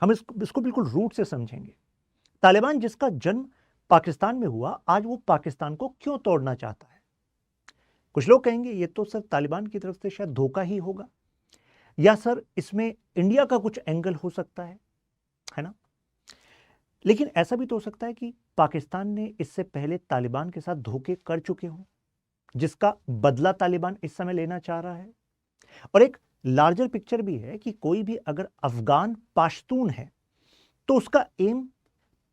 हम इसको बिल्कुल रूट से समझेंगे। तालिबान जिसका जन्म पाकिस्तान में हुआ, आज वो पाकिस्तान को क्यों तोड़ना चाहता है? कुछ लोग कहेंगे ये तो सर तालिबान की तरफ से शायद धोखा ही होगा, या सर इसमें इंडिया का कुछ एंगल हो सकता है ना। लेकिन ऐसा भी तो हो सकता है कि पाकिस्तान ने इससे पहले तालिबान के साथ धोखे कर चुके हों, जिसका बदला तालिबान इस समय लेना चाह रहा है। और एक लार्जर पिक्चर भी है कि कोई भी अगर अफगान पाश्तून है तो उसका एम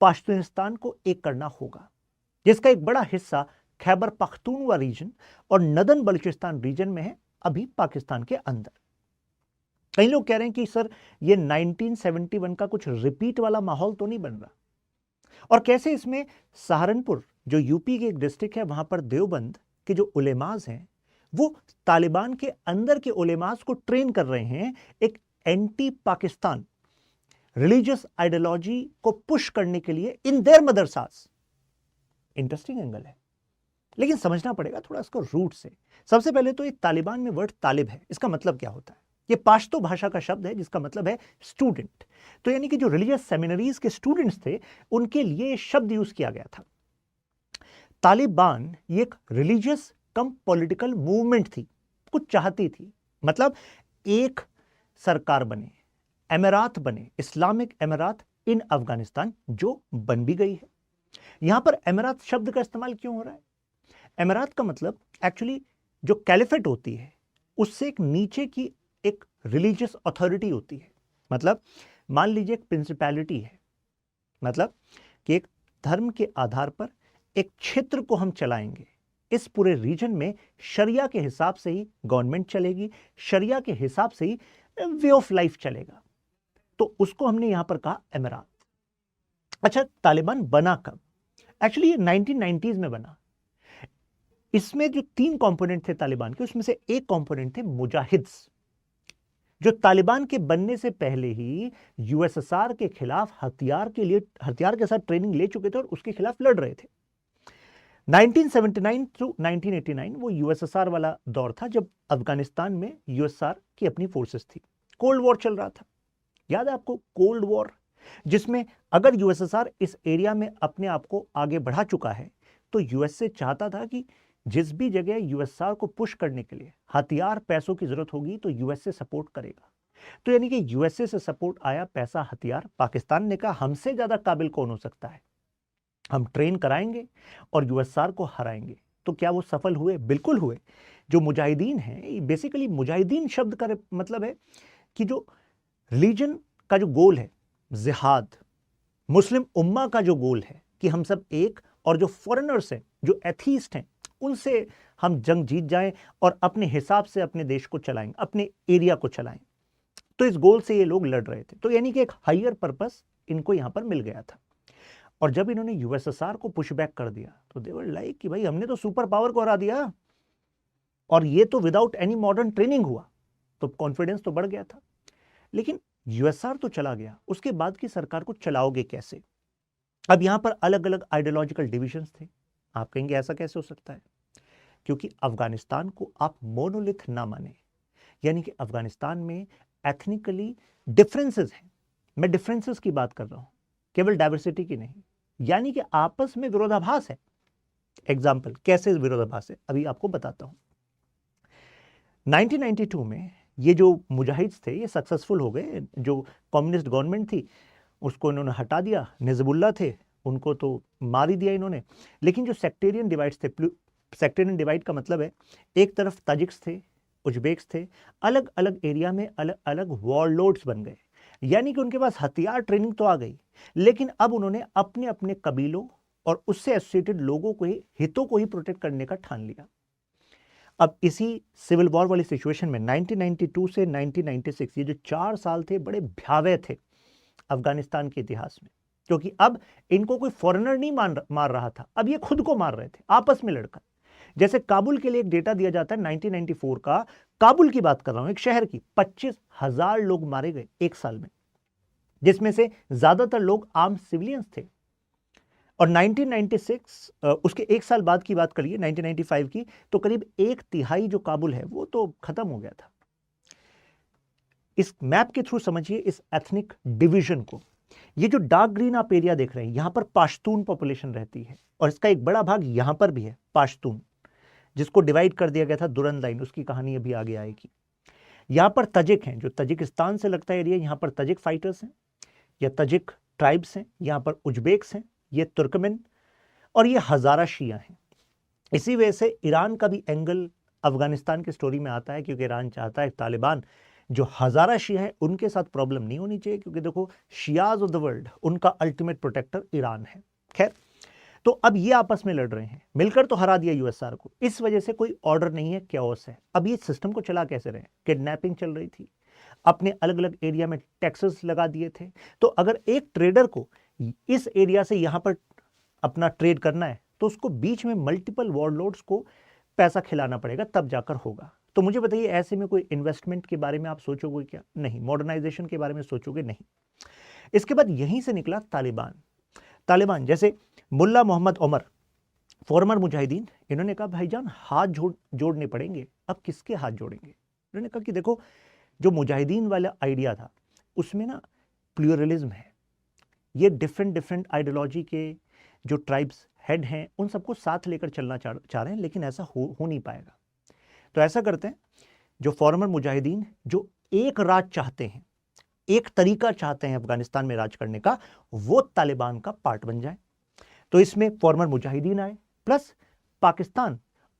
पाश्तूनिस्तान को एक करना होगा, जिसका एक बड़ा हिस्सा खैबर पख्तूनवा रीजन और नदन बलूचिस्तान रीजन में है, अभी पाकिस्तान के अंदर। कई लोग कह रहे हैं कि सर ये 1971 का कुछ रिपीट वाला माहौल तो नहीं बन रहा, और कैसे इसमें सहारनपुर जो यूपी के एक डिस्ट्रिक्ट है, वहां पर देवबंद के जो उलेमाज हैं वो तालिबान के अंदर के उलेमाज को ट्रेन कर रहे हैं एक एंटी पाकिस्तान रिलीजियस आइडियोलॉजी को पुश करने के लिए इन देयर मदरसास। इंटरेस्टिंग एंगल है, लेकिन समझना पड़ेगा थोड़ा इसको रूट से। सबसे पहले तो ये तालिबान में वर्ड तालिब है, इसका मतलब क्या होता है? ये पाश्तो भाषा का शब्द है जिसका मतलब है स्टूडेंट। तो यानी कि जो रिलीजियस सेमिनरीज के स्टूडेंट्स थे उनके लिए ये शब्द यूज किया गया था। तालिबान ये एक रिलीजियस कम पॉलिटिकल मूवमेंट थी, कुछ चाहती थी, मतलब एक सरकार बने, एमिरात बने, इस्लामिक एमिरात इन अफगानिस्तान, जो बन भी गई है। यहां पर एमिरात शब्द का इस्तेमाल क्यों हो रहा है? एमिरात का मतलब एक्चुअली जो कैलिफेट होती है उससे एक नीचे की एक रिलीजियस अथॉरिटी होती है। मतलब मान लीजिए एक प्रिंसिपैलिटी है, मतलब कि एक धर्म के आधार पर एक क्षेत्र को हम चलाएंगे, इस पूरे रीजन में शरिया के हिसाब से ही गवर्नमेंट चलेगी, शरिया के हिसाब से ही वे ऑफ लाइफ चलेगा, तो उसको हमने यहां पर कहा एमिरात। अच्छा, तालिबान बना कब? एक्चुअली ये 1990s में बना। इसमें जो 3 कंपोनेंट थे तालिबान के, उसमें से एक कंपोनेंट थे मुजाहिद्स, जो तालिबान के बनने से पहले ही यूएसएसआर के खिलाफ हथियार के साथ ट्रेनिंग ले चुके थे और उसके खिलाफ लड़ रहे थे। 1979 टू 1989 वो यूएसएसआर वाला दौर था जब अफगानिस्तान में यूएसएसआर की अपनी फोर्सेस थी, कोल्ड वॉर चल रहा था। याद है आपको कोल्ड वॉर, जिसमें अगर यूएसएसआर इस एरिया में अपने आप को आगे बढ़ा चुका है तो यूएसए चाहता था कि जिस भी जगह यूएसएसआर को पुश करने के लिए हथियार पैसों की जरूरत होगी तो यूएसए सपोर्ट करेगा। तो यानी कि यूएसए से सपोर्ट आया, पैसा, हथियार। पाकिस्तान ने कहा हमसे ज्यादा काबिल कौन हो सकता है, हम ट्रेन कराएंगे और यूएसएसआर को हराएंगे। तो क्या वो सफल हुए? बिल्कुल हुए। जो मुजाहिदीन हैं, बेसिकली मुजाहिदीन शब्द का मतलब है कि जो रिलीजन का जो गोल है, जिहाद, मुस्लिम उम्मा का जो गोल है कि हम सब एक, और जो फॉरेनर्स हैं, जो एथीस्ट हैं, उनसे हम जंग जीत जाएं और अपने हिसाब से अपने देश को चलाएं, अपने एरिया को चलाएं। तो इस गोल से ये लोग लड़ रहे थे। तो यानी कि एक हायर पर्पस इनको यहां पर मिल गया था। और जब इन्होंने यूएसएसआर को पुशबैक कर दिया तो दे वर लाइक कि भाई हमने तो सुपर पावर को हरा दिया, और ये तो विदाउट एनी मॉडर्न ट्रेनिंग हुआ, तो कॉन्फिडेंस तो बढ़ गया था। लेकिन यूएसआर तो चला गया, उसके बाद की सरकार को चलाओगे कैसे? अब यहां पर अलग अलग आइडियोलॉजिकल डिविजन्स थे। आप कहेंगे ऐसा कैसे हो सकता है? क्योंकि अफगानिस्तान को आप मोनोलिथ ना माने, यानी कि अफगानिस्तान में एथनिकली डिफरेंसेस हैं। मैं डिफरेंसेस की बात कर रहा हूं, केवल डाइवर्सिटी की नहीं। यानी कि आपस में विरोधाभास है। एग्जाम्पल, कैसे विरोधाभास है अभी आपको बताता हूं। 1992 में ये जो मुजाहिद्स थे ये सक्सेसफुल हो गए। जो कम्युनिस्ट गवर्नमेंट थी उसको इन्होंने हटा दिया, निज़मुल्लाह थे उनको तो मार ही दिया इन्होंने। लेकिन जो सेक्टेरियन डिवाइड्स थे, सेक्टेरियन डिवाइड का मतलब है एक तरफ ताजिक्स थे, उज्बेक्स थे, अलग अलग एरिया में अलग अलग वॉरलॉर्ड्स बन गए। यानी कि उनके पास हथियार ट्रेनिंग तो आ गई, लेकिन अब उन्होंने अपने अपने कबीलों और उससे एसोसिएटेड लोगों को ही, हितों को ही प्रोटेक्ट करने का ठान लिया। अब इसी सिविल वॉर वाली सिचुएशन में 1992 से 1996 ये जो 4 साल थे बड़े भयावह थे अफगानिस्तान के इतिहास में, क्योंकि अब इनको कोई फॉरेनर नहीं मार रहा था, अब ये खुद को मार रहे थे आपस में लड़कर। जैसे काबुल के लिए एक डेटा दिया जाता है 1994 का, काबुल की बात कर रहा हूं, एक शहर की, 25,000 लोग मारे गए एक साल में, जिसमें से ज्यादातर लोग आम सिविलियंस थे। और 1996 उसके एक साल बाद की बात करिए 1995 की, तो करीब 1/3 जो काबुल है वो तो खत्म हो गया था। इस मैप के थ्रू समझिए इस एथनिक डिवीजन को। ये जो डार्क ग्रीन आप एरिया देख रहे हैं, यहां पर पाश्तून पॉपुलेशन रहती है और इसका एक बड़ा भाग यहां पर भी है, पाश्तून, जिसको डिवाइड कर दिया गया था दुरंत लाइन, उसकी कहानी अभी आगे आएगी। यहां पर तजिक हैं, जो तजिकिस्तान से लगता है एरिया, यहां पर तजिक फाइटर्स हैं या तजिक ट्राइब्स हैं, यहां पर उज्बेक्स हैं, ये तुर्कमेन और ये हजारा शिया हैं। इसी वजह से ईरान का भी एंगल अफगानिस्तान की स्टोरी में आता है, क्योंकि ईरान चाहता है तालिबान जो हजारा शिया है उनके साथ प्रॉब्लम नहीं होनी चाहिए, क्योंकि देखो शियाज ऑफ द वर्ल्ड, उनका अल्टीमेट प्रोटेक्टर ईरान है। खैर, तो अब ये आपस में लड़ रहे हैं, मिलकर तो हरा दिया यूएसआर को, इस वजह से कोई ऑर्डर नहीं है, कैओस है। अब ये सिस्टम को चला कैसे रहे? किडनैपिंग चल रही थी, अपने अलग अलग एरिया में टैक्सेस लगा दिए थे। तो अगर एक ट्रेडर को इस एरिया से यहां पर अपना ट्रेड करना है तो उसको बीच में मल्टीपल वॉरलॉर्ड्स को पैसा खिलाना पड़ेगा, तब जाकर होगा। तो मुझे बताइए, ऐसे में कोई इन्वेस्टमेंट के बारे में आप सोचोगे क्या? नहीं। मॉडर्नाइजेशन के बारे में सोचोगे? नहीं। इसके बाद यहीं से निकला तालिबान। तालिबान जैसे मुल्ला मोहम्मद उमर, फॉर्मर मुजाहिदीन, इन्होंने कहा भाईजान हाथ जोड़ने पड़ेंगे। अब किसके हाथ जोड़ेंगे? इन्होंने कहा कि देखो, जो मुजाहिदीन वाला आइडिया था उसमें ना प्लूरलिज्म है, ये डिफरेंट आइडियोलॉजी के जो ट्राइब्स हेड हैं उन सबको साथ लेकर चलना चाह रहे हैं, लेकिन ऐसा हो नहीं पाएगा। तो ऐसा करते हैं, जो फॉर्मर मुजाहिदीन जो एक राज चाहते हैं, एक तरीका चाहते हैं अफगानिस्तान में राज करने का, वो तालिबान का पार्ट बन जाए। तो इसमें फॉर्मर मुजाहिदीन आए, प्लस पाकिस्तान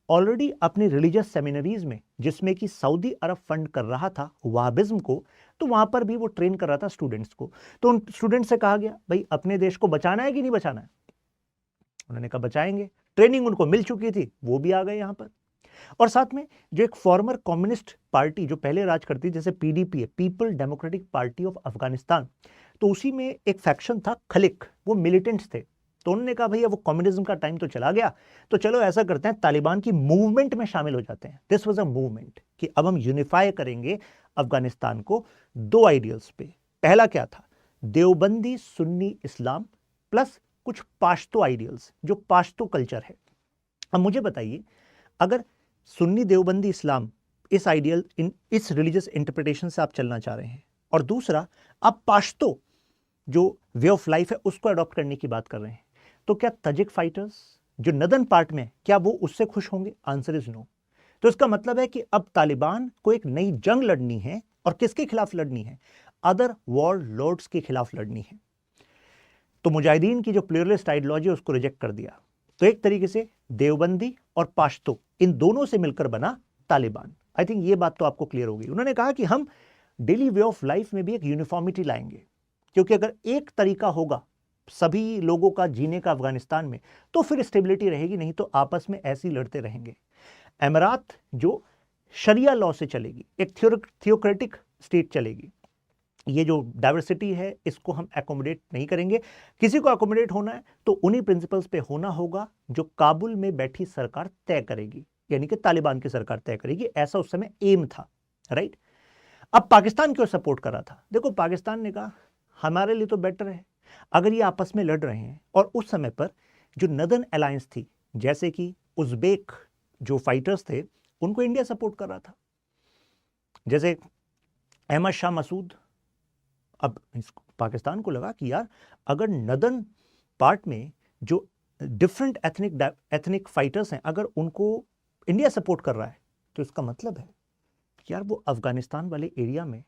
ऑलरेडी अपनी रिलीजियस सेमिनरीज में, जिसमें कि सऊदी अरब फंड कर रहा था वहाबिज्म को, तो वहां पर भी वो ट्रेन कर रहा था स्टूडेंट्स को। तो उन स्टूडेंट्स से कहा गया भाई अपने देश को बचाना है कि नहीं बचाना है? उन्होंने कहा बचाएंगे। ट्रेनिंग उनको मिल चुकी थी, वो भी आ गए यहां पर। और साथ में जो एक फॉर्मर कम्युनिस्ट पार्टी जो पहले राज करती, जैसे पीडीपी है, people democratic party of Afghanistan, तो उसी में एक फैक्शन था खलिक, वो मिलिटेंट्स थे। तो उन्होंने कहा भैया वो कम्युनिज्म का टाइम तो चला गया, तो चलो ऐसा करते हैं तालिबान की मूवमेंट में शामिल हो जाते हैं। दिस वाज अ मूवमेंट कि अब हम यूनिफाई करेंगे अफगानिस्तान को दो आइडियल्स पे। पहला क्या था? देवबंदी सुन्नी इस्लाम प्लस कुछ पाश्तो आइडियल्स, जो पाश्तो कल्चर है। अब मुझे बताइए, अगर सुन्नी देवबंदी इस्लाम इस आइडियल इस रिलीजियस इंटरप्रिटेशन से आप चलना चाह रहे हैं, और दूसरा आप पाश्तो जो वे ऑफ लाइफ है उसको अडॉप्ट करने की बात कर रहे हैं, तो क्या तजिक फाइटर्स जो नदर्न पार्ट में, क्या वो उससे खुश होंगे? Answer is no. तो इसका मतलब है कि अब तालिबान को एक नई जंग लड़नी है, और किसके खिलाफ लड़नी है? अदर वॉर लॉर्ड्स के खिलाफ लड़नी है। तो मुजाहिदीन की जो प्लूरलिस्ट आइडियोलॉजी उसको रिजेक्ट कर दिया। तो एक तरीके से देवबंदी और पाश्तो, इन दोनों से मिलकर बना तालिबान। आई थिंक ये बात तो आपको क्लियर होगी। उन्होंने कहा कि हम डेली वे ऑफ लाइफ में भी एक यूनिफॉर्मिटी लाएंगे, क्योंकि अगर एक तरीका होगा सभी लोगों का जीने का अफगानिस्तान में, तो फिर स्टेबिलिटी रहेगी, नहीं तो आपस में ऐसे ही लड़ते रहेंगे। अमीरात जो शरिया लॉ से चलेगी, एक थियोक्रेटिक स्टेट चलेगी। ये जो डाइवर्सिटी है इसको हम एकोमोडेट नहीं करेंगे। किसी को एकोमोडेट होना है तो उन्हीं प्रिंसिपल्स पे होना होगा जो काबुल में बैठी सरकार तय करेगी, यानी कि तालिबान की सरकार तय करेगी। ऐसा उस समय एम था, राइट। अब पाकिस्तान क्यों सपोर्ट कर रहा था? देखो, पाकिस्तान ने कहा हमारे लिए तो बेटर है अगर ये आपस में लड़ रहे हैं। और उस समय पर जो नदर्न अलायंस थी, जैसे कि उज्बेक जो फाइटर्स थे, उनको इंडिया सपोर्ट कर रहा था, जैसे अहमद शाह मसूद। अब पाकिस्तान को लगा कि यार अगर नदर्न पार्ट में जो डिफरेंट एथनिक फाइटर्स हैं, अगर उनको इंडिया सपोर्ट कर रहा है, तो इसका मतलब है कि यार वो अफगानिस्तान वाले एरिया में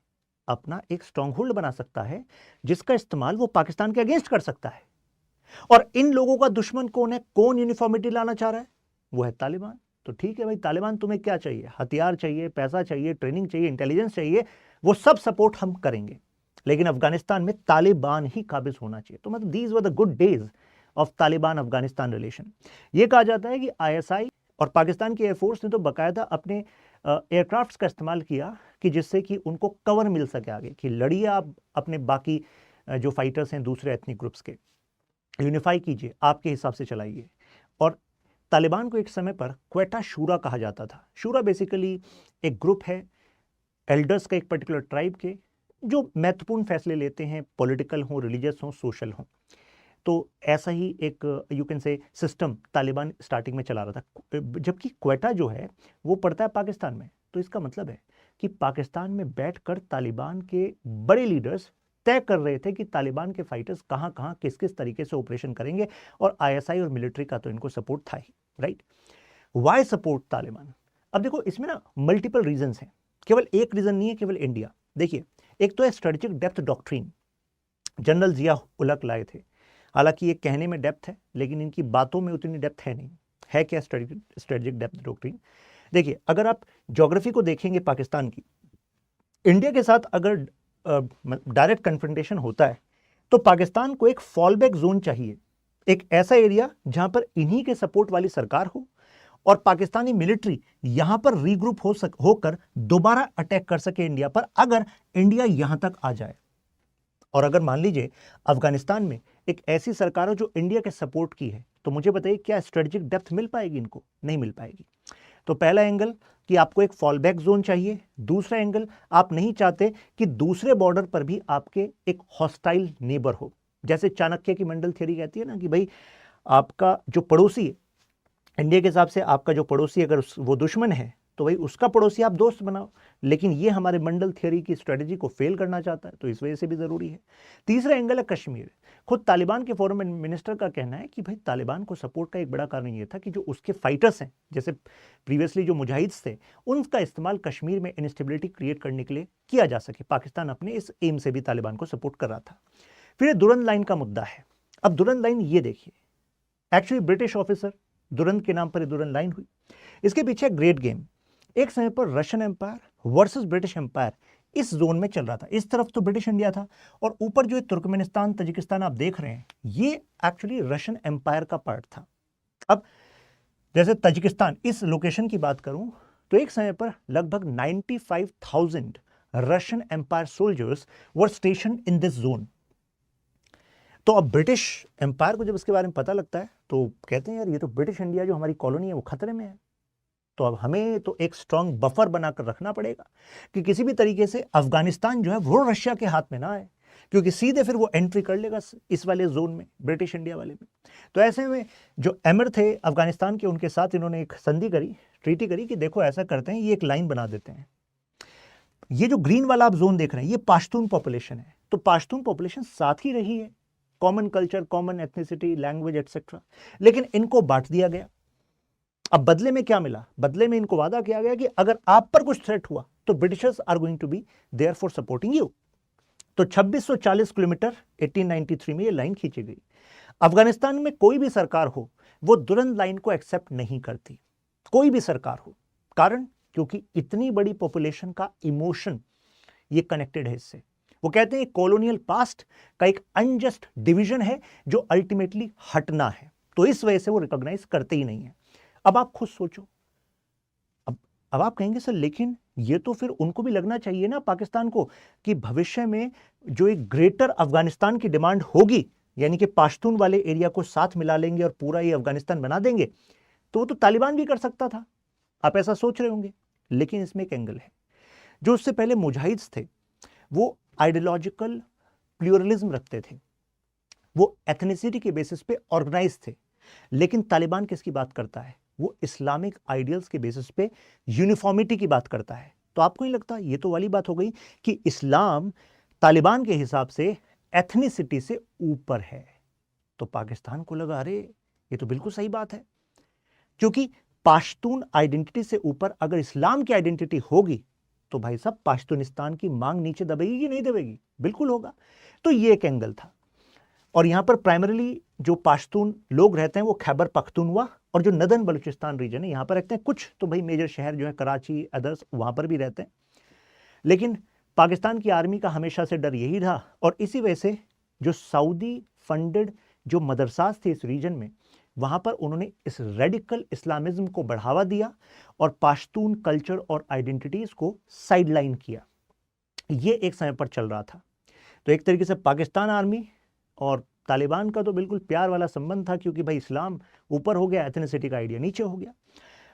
अपना एक स्ट्रॉन्ग होल्ड बना सकता है, जिसका इस्तेमाल वो पाकिस्तान के अगेंस्ट कर सकता है। और इन लोगों का दुश्मन कौन है? कौन यूनिफॉर्मिटी लाना चाह रहा है? वो है तालिबान। तो ठीक है भाई, तालिबान तुम्हें क्या चाहिए? हथियार चाहिए, पैसा चाहिए, ट्रेनिंग चाहिए, इंटेलिजेंस चाहिए, वो सब सपोर्ट हम करेंगे, लेकिन अफगानिस्तान में तालिबान ही काबिज होना चाहिए। तो मतलब these were the good days of Taliban Afghanistan relation. ये कहा जाता है कि आईएसआई और पाकिस्तान की एयरफोर्स ने तो बाकायदा अपने एयरक्राफ्ट्स का इस्तेमाल किया कि जिससे कि उनको कवर मिल सके आगे, कि लड़िए आप अपने बाकी जो फाइटर्स हैं दूसरे एथनिक ग्रुप्स के, यूनिफाई कीजिए, आपके हिसाब से चलाइए। और तालिबान को एक समय पर क्वेटा शूरा कहा जाता था। शूरा बेसिकली एक ग्रुप है एल्डर्स का, एक पर्टिकुलर ट्राइब के, जो महत्वपूर्ण फैसले लेते हैं, पॉलिटिकल हों, रिलीजियस हों, सोशल हों। तो ऐसा ही एक you can say system Taliban starting में चला रहा था, जबकि क्वेटा जो है वो पड़ता है पाकिस्तान में। तो इसका मतलब है कि पाकिस्तान में बैठकर तालिबान के बड़े लीडर्स तय कर रहे थे कि तालिबान के फाइटर्स कहां कहां किस किस तरीके से ऑपरेशन करेंगे, और आईएसआई और मिलिट्री का तो इनको सपोर्ट था ही, राइट। Why support Taliban? अब देखो इसमें ना मल्टीपल रीजंस हैं, केवल एक रीजन नहीं है केवल इंडिया। देखिए, एक तो है स्ट्रेटेजिक डेप्थ डॉक्ट्रिन, जनरल जिया उलक लाए थे। हालांकि ये कहने में डेप्थ है लेकिन इनकी बातों में उतनी डेप्थ है नहीं। है क्या स्ट्रेटेजिक डेप्थ डॉक्ट्रिन? देखिए, अगर आप ज्योग्राफी को देखेंगे पाकिस्तान की, इंडिया के साथ अगर डायरेक्ट कन्फ्रंटेशन होता है तो पाकिस्तान को एक फॉलबैक जोन चाहिए, एक ऐसा एरिया जहां पर इन्हीं के सपोर्ट वाली सरकार हो और पाकिस्तानी मिलिट्री यहां पर रीग्रुप होकर दोबारा अटैक कर सके इंडिया पर, अगर इंडिया यहां तक आ जाए। और अगर मान लीजिए अफगानिस्तान में एक ऐसी सरकार हो जो इंडिया के सपोर्ट की है, तो मुझे बताइए क्या स्ट्रेटेजिक डेप्थ मिल पाएगी इनको? नहीं मिल पाएगी। तो पहला एंगल कि आपको एक फॉलबैक जोन चाहिए। दूसरा एंगल, आप नहीं चाहते कि दूसरे बॉर्डर पर भी आपके एक हॉस्टाइल नेबर हो। जैसे चाणक्य की मंडल थ्योरी कहती है ना कि भाई आपका जो पड़ोसी है, इंडिया के हिसाब से आपका जो पड़ोसी अगर वो दुश्मन है तो भाई उसका पड़ोसी आप दोस्त बनाओ, लेकिन ये हमारे मंडल थ्योरी की स्ट्रेटजी को फेल करना चाहता है, तो इस वजह से भी जरूरी है। तीसरा एंगल है कश्मीर। खुद तालिबान के फॉरेन मिनिस्टर का कहना है कि भाई तालिबान को सपोर्ट का एक बड़ा कारण ये था कि जो उसके फाइटर्स हैं, जैसे प्रीवियसली जो मुजाहिद्स थे, उनका इस्तेमाल कश्मीर में इंस्टेबिलिटी क्रिएट करने के लिए किया जा सके। पाकिस्तान अपने इस एम से भी तालिबान को सपोर्ट कर रहा था। फिर दुरंद लाइन का मुद्दा है। अब दुरंद लाइन ये देखिए, एक्चुअली ब्रिटिश ऑफिसर दुरंद के नाम पर दुरंद लाइन हुई। इसके पीछे ग्रेट गेम, एक समय पर Russian Empire versus British Empire इस जोन में चल रहा था। इस तरफ तो ब्रिटिश इंडिया था और ऊपर जो तुर्कमेनिस्तान तजिकिस्तान आप देख रहे हैं, ये एक्चुअली रशियन एम्पायर का पार्ट था। अब जैसे तजिकिस्तान, इस लोकेशन की बात करूं तो एक समय पर लगभग 95,000 Russian Empire soldiers were station in this zone. तो अब ब्रिटिश एम्पायर को जब इसके बारे में पता लगता है तो कहते हैं यार ये तो ब्रिटिश इंडिया जो हमारी कॉलोनी है वो खतरे में है, तो अब हमें तो एक स्ट्रांग बफर बनाकर रखना पड़ेगा कि किसी भी तरीके से अफगानिस्तान जो है वो रशिया के हाथ में ना आए, क्योंकि सीधे फिर वो एंट्री कर लेगा इस वाले जोन में, ब्रिटिश इंडिया वाले में। तो ऐसे में जो एमिर थे अफगानिस्तान के, उनके साथ इन्होंने एक संधि करी, ट्रीटी करी कि देखो ऐसा करते हैं, ये एक लाइन बना देते हैं। ये जो ग्रीन वाला आप जोन देख रहे हैं ये पाश्तून पॉपुलेशन है, तो पाश्तून पॉपुलेशन साथ ही रही है, common culture, common ethnicity, language etcetera, लेकिन इनको बांट दिया गया। अब बदले में क्या मिला? बदले में इनको वादा किया गया कि अगर आप पर कुछ थ्रेट हुआ तो Britishers are going to be there for supporting you. तो 2640 किलोमीटर 1893 में ये लाइन खींची गई। अफगानिस्तान में कोई भी सरकार हो वो दुरंद लाइन को एक्सेप्ट नहीं करती, कोई भी सरकार हो। कारण, क्योंकि इतनी बड़ी पॉपुलेशन का इमोशन ये कनेक्टेड है इससे। वो कहते हैं कॉलोनियल पास्ट का एक अनजस्ट डिवीजन है जो अल्टीमेटली हटना है, तो इस वजह से वो रिकॉग्नाइज करते ही नहीं है। अब आप खुद सोचो, अब आप कहेंगे सर लेकिन ये तो फिर उनको भी लगना चाहिए ना पाकिस्तान को कि भविष्य में जो एक ग्रेटर अफगानिस्तान की डिमांड होगी, यानी कि पाश्तून वाले एरिया को साथ मिला लेंगे और पूरा ये अफगानिस्तान बना देंगे, तो वो तो तालिबान भी कर सकता था। आप ऐसा सोच रहे होंगे, लेकिन इसमें एक एंगल है। जो उससे पहले मुजाहिद्स थे वो आइडियोलॉजिकल प्लूरलिज्म रखते थे, वो एथनिसिटी के बेसिस पे ऑर्गेनाइज थे, लेकिन तालिबान किसकी बात करता है? वो इस्लामिक आइडियल्स के बेसिस पे यूनिफॉर्मिटी की बात करता है। तो आपको नहीं लगता ये तो वाली बात हो गई कि इस्लाम तालिबान के हिसाब से एथनिसिटी से ऊपर है? तो पाकिस्तान को लगा अरे ये तो बिल्कुल सही बात है, क्योंकि पाश्तून आइडेंटिटी से ऊपर अगर इस्लाम की आइडेंटिटी होगी तो भाई साहब पाश्तूनिस्तान की मांग नीचे दबेगी कि नहीं दबेगी? बिल्कुल होगा। तो ये एक एंगल था। और यहां पर प्राइमरीली जो पाश्तून लोग रहते हैं वो खैबर पख्तूनवा और जो नदन बलूचिस्तान रीजन है यहां पर रहते हैं। कुछ तो भाई मेजर शहर जो है कराची, अदर्स, वहां पर भी रहते हैं। लेकिन पाकिस्तान की आर्मी का हमेशा से डर यही रहा, और इसी वजह से जो सऊदी फंडेड जो मदरसास थे इस रीजन में, वहां पर उन्होंने इस रेडिकल इस्लामिज्म को बढ़ावा दिया और पाश्तून कल्चर और आइडेंटिटीज को साइडलाइन किया। ये एक समय पर चल रहा था। तो एक तरीके से पाकिस्तान आर्मी और तालिबान का तो बिल्कुल प्यार वाला संबंध था, क्योंकि भाई इस्लाम ऊपर हो गया, एथनिसिटी का आइडिया नीचे हो गया।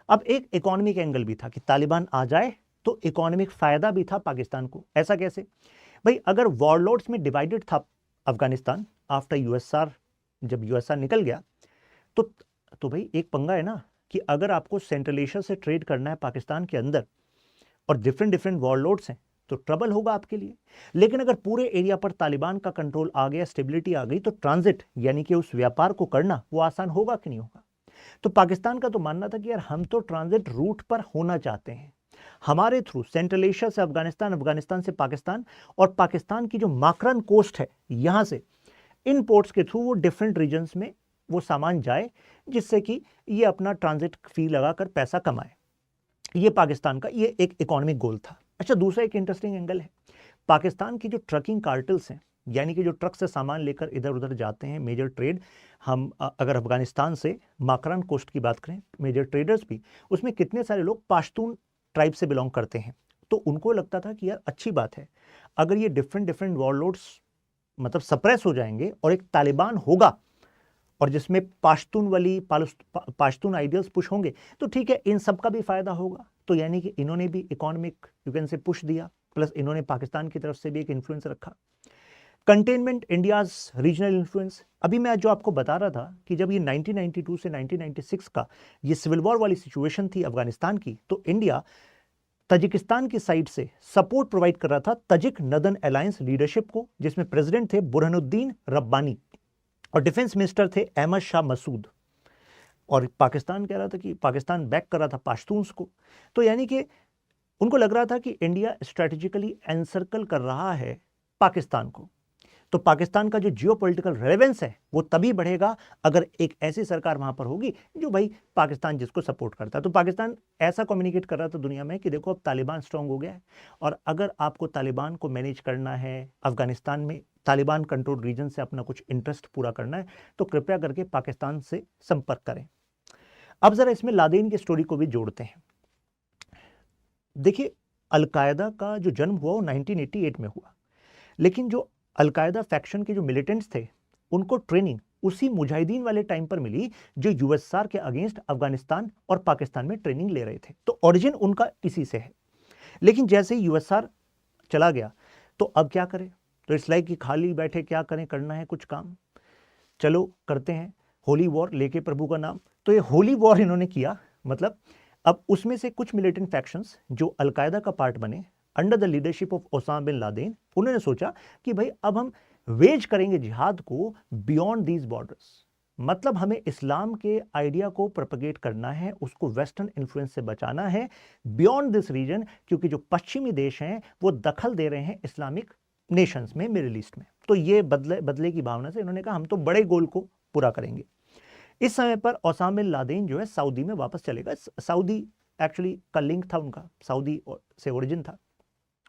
अब एक इकोनॉमिक एंगल भी था कि तालिबान आ जाए तो इकोनॉमिक फायदा भी था पाकिस्तान को। ऐसा कैसे? भाई अगर वॉरलॉर्ड्स में डिवाइडेड था अफगानिस्तान आफ्टर यूएसआर, जब यूएसआर निकल गया तो भाई एक पंगा है ना कि अगर आपको सेंट्रल एशिया से ट्रेड करना है पाकिस्तान के अंदर, और डिफरेंट डिफरेंट वॉरलॉर्ड्स हैं तो ट्रबल होगा आपके लिए। लेकिन अगर पूरे एरिया पर तालिबान का कंट्रोल आ गया, स्टेबिलिटी आ गई, तो ट्रांजिट यानी कि उस व्यापार को करना वो आसान होगा कि नहीं होगा। तो पाकिस्तान का तो मानना था कि यार हम तो ट्रांजिट रूट पर होना चाहते हैं, हमारे थ्रू सेंट्रल एशिया से अफगानिस्तान, अफगानिस्तान से पाकिस्तान, और पाकिस्तान की जो माकरन कोस्ट है यहां से इन पोर्ट्स के थ्रू वो डिफरेंट रीजन्स में वो सामान जाए, जिससे कि ये अपना ट्रांजिट फी लगाकर पैसा कमाए। ये पाकिस्तान का ये एक इकोनॉमिक गोल था। अच्छा, दूसरा एक इंटरेस्टिंग एंगल है, पाकिस्तान की जो ट्रकिंग कार्टल्स हैं, यानी कि जो ट्रक से सामान लेकर इधर उधर जाते हैं, मेजर ट्रेड, हम अगर अफगानिस्तान से माकरान कोस्ट की बात करें, मेजर ट्रेडर्स भी उसमें कितने सारे लोग पाश्तून ट्राइब से बिलोंग करते हैं। तो उनको लगता था कि यार अच्छी बात है, अगर ये डिफरेंट डिफरेंट वॉरलॉर्ड्स मतलब सप्रेस हो जाएंगे और एक तालिबान होगा और जिसमें पाश्तून आइडियल्स पुश होंगे, तो ठीक है, इन सब का भी फायदा होगा। तो यानी कि इन्होंने भी economic you can say push दिया, प्लस इन्होंने पाकिस्तान की तरफ से भी एक इन्फ्लुएंस रखा। कंटेनमेंट इंडियाज रीजनल इन्फ्लुएंस, अभी मैं जो आपको बता रहा था कि जब ये 1992 से 1996 का ये सिविल वॉर वाली सिचुएशन थी अफगानिस्तान की, तो इंडिया तजिकिस्तान की साइड से सपोर्ट प्रोवाइड कर रहा था तजिक नदन अलायंस लीडरशिप को, जिसमें प्रेसिडेंट थे बुरहानुद्दीन रब्बानी और डिफेंस मिनिस्टर थे अहमद शाह मसूद। और पाकिस्तान कह रहा था कि पाकिस्तान बैक कर रहा था पाश्तून्स को। तो यानी कि उनको लग रहा था कि इंडिया स्ट्रेटेजिकली एनसर्कल कर रहा है पाकिस्तान को। तो पाकिस्तान का जो जियोपॉलिटिकल रेलेवेंस है वो तभी बढ़ेगा अगर एक ऐसी सरकार वहां पर होगी जो भाई पाकिस्तान जिसको सपोर्ट करता है। तो पाकिस्तान ऐसा कम्युनिकेट कर रहा था दुनिया में कि देखो अब तालिबान स्ट्रांग हो गया है, और अगर आपको तालिबान को मैनेज करना है, अफगानिस्तान में तालिबान कंट्रोल रीजन से अपना कुछ इंटरेस्ट पूरा करना है, तो कृपया करके पाकिस्तान से संपर्क करें। अब जरा इसमें लादेन की स्टोरी को भी जोड़ते हैं। देखिए, अलकायदा का जो जन्म हुआ वो 1988 में हुआ, लेकिन जो अलकायदा फैक्शन के जो मिलिटेंट्स थे उनको ट्रेनिंग उसी मुजाहिदीन वाले टाइम पर मिली जो यूएसआर के अगेंस्ट अफगानिस्तान और पाकिस्तान में ट्रेनिंग ले रहे थे। तो ओरिजिन उनका इसी से है। लेकिन जैसे ही यूएसआर चला गया तो अब क्या करें, तो इट्स लाइक कि खाली बैठे क्या करें, करना है कुछ काम, चलो करते हैं होली वॉर लेके प्रभु का नाम। तो ये होली वॉर इन्होंने किया, मतलब अब उसमें से कुछ मिलिटेंट फैक्शंस जो अलकायदा का पार्ट बने under the leadership of Osama bin Laden, उन्होंने सोचा कि भाई अब हम वेज करेंगे जिहाद को बियॉन्ड दीज बॉर्डर्स। मतलब हमें इस्लाम के आइडिया को प्रोपगेट करना है, उसको वेस्टर्न इन्फ्लुएंस से बचाना है बियॉन्ड दिस रीजन, क्योंकि जो पश्चिमी देश हैं वो दखल दे रहे हैं इस्लामिक नेशंस में, मिडिल ईस्ट में। तो ये बदले की भावना से इन्होंने कहा हम तो बड़े गोल को पूरा करेंगे। इस समय पर ओसामा बिन लादेन जो है सऊदी में वापस चलेगा। सऊदी एक्चुअली का लिंक था उनका, सऊदी से ओरिजिन था,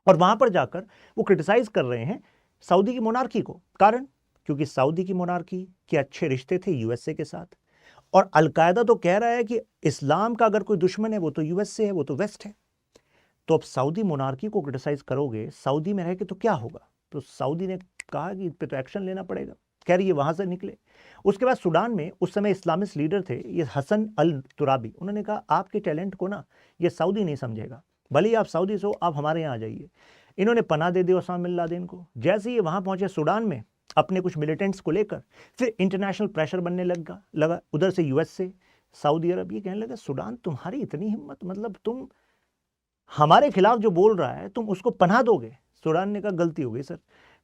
और वहां पर जाकर वो क्रिटिसाइज कर रहे हैं सऊदी की मोनार्की को। कारण, क्योंकि सऊदी की मोनार्की के अच्छे रिश्ते थे यूएसए के साथ, और अलकायदा तो कह रहा है कि इस्लाम का अगर कोई दुश्मन है वो तो यूएसए है, वो तो वेस्ट है। तो अब सऊदी मोनार्की को क्रिटिसाइज करोगे सऊदी में रह के तो क्या होगा। तो सऊदी ने कहा कि इस पे तो एक्शन लेना पड़ेगा, कह रही है वहां से निकले। उसके बाद सूडान में उस समय इस्लामिस्ट लीडर थे ये हसन अल तुराबी, उन्होंने कहा आपके टैलेंट को ना ये सऊदी नहीं समझेगा, भले ही आप सऊदी से हो, आप हमारे यहाँ आ जाइए। इन्होंने पनाह दे दी ओसामा बिन लादेन को। जैसे ही वहां पहुंचे सूडान में अपने कुछ मिलिटेंट्स को लेकर, फिर इंटरनेशनल प्रेशर बनने लगा उधर से यूएस से, सऊदी अरब। ये कहने लगा सूडान तुम्हारी इतनी हिम्मत, मतलब तुम हमारे खिलाफ जो बोल रहा है तुम उसको पनाह दोगे। सूडान ने कहा गलती हो गई सर।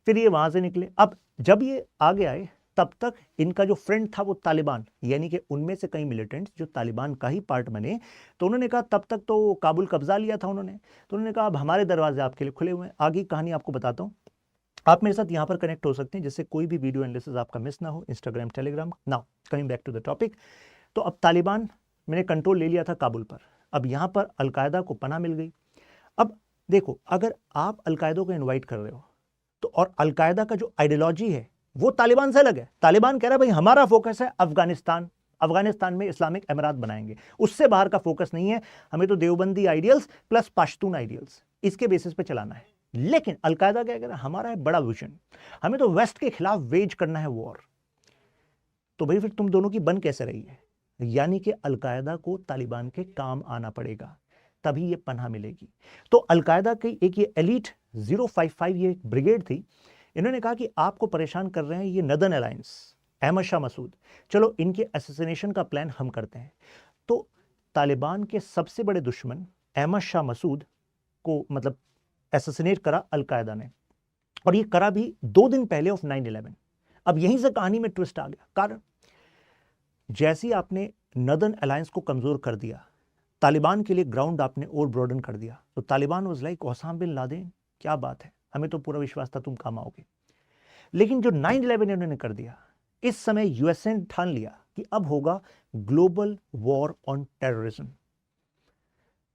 फिर ये वहां से निकले। अब जब ये आगे आए तब तक इनका जो फ्रेंड था वो तालिबान, यानी कि उनमें से कई मिलिटेंट्स जो तालिबान का ही पार्ट बने। तो उन्होंने कहा तब तक तो काबुल कब्जा लिया था उन्होंने, तो उन्होंने कहा अब हमारे दरवाजे आपके लिए खुले हुए हैं। आगे कहानी आपको बताता हूँ, आप मेरे साथ यहाँ पर कनेक्ट हो सकते हैं जिससे कोई भी वीडियो एनालिसिस आपका मिस ना हो। Instagram, Telegram. Now coming back to the topic. तो अब तालिबान मैंने कंट्रोल ले लिया था काबुल पर, अब यहाँ पर अलकायदा को पनाह मिल गई। अब देखो, अगर आप अलकायदा को इन्वाइट कर रहे हो तो, और अलकायदा का जो आइडियोलॉजी है वो तालिबान से अलग है। तालिबान कह रहा है भाई हमारा फोकस है अफगानिस्तान में इस्लामिक अमीरात बनाएंगे, उससे बाहर का फोकस नहीं है, हमें तो Deobandi ideals plus Pashtun ideals इसके बेसिस पे चलाना है। लेकिन अलकायदा क्या कह रहा है, हमारा है बड़ा विजन, हमें तो वेस्ट के खिलाफ वेज करना है वॉर। तो भाई फिर तुम दोनों की बन कैसे रही है, यानी कि अलकायदा को तालिबान के काम आना पड़ेगा, तभी ये पनाह मिलेगी। तो अलकायदा की एक ये एलीट 055 ये ब्रिगेड थी, इन्होंने कहा कि आपको परेशान कर रहे हैं ये नदन अलायंस, अहमद शाह मसूद, चलो इनके असैसिनेशन का प्लान हम करते हैं। तो तालिबान के सबसे बड़े दुश्मन अहमद शाह मसूद को मतलब एसेसिनेट करा अलकायदा ने, और ये करा भी 2 दिन पहले ऑफ 9/11। अब यहीं से कहानी में ट्विस्ट आ गया। कारण जैसे ही आपने नदर्न अलायंस को कमजोर कर दिया, तालिबान के लिए ग्राउंड आपने और ब्रॉडन कर दिया, तो Taliban was like Osama bin Laden, क्या बात है, हमें तो पूरा विश्वास था तुम काम आओगे। लेकिन जो 9/11 इन्होंने कर दिया, इस समय यूएसए ने ठान लिया कि अब होगा ग्लोबल वॉर ऑन टेररिज्म,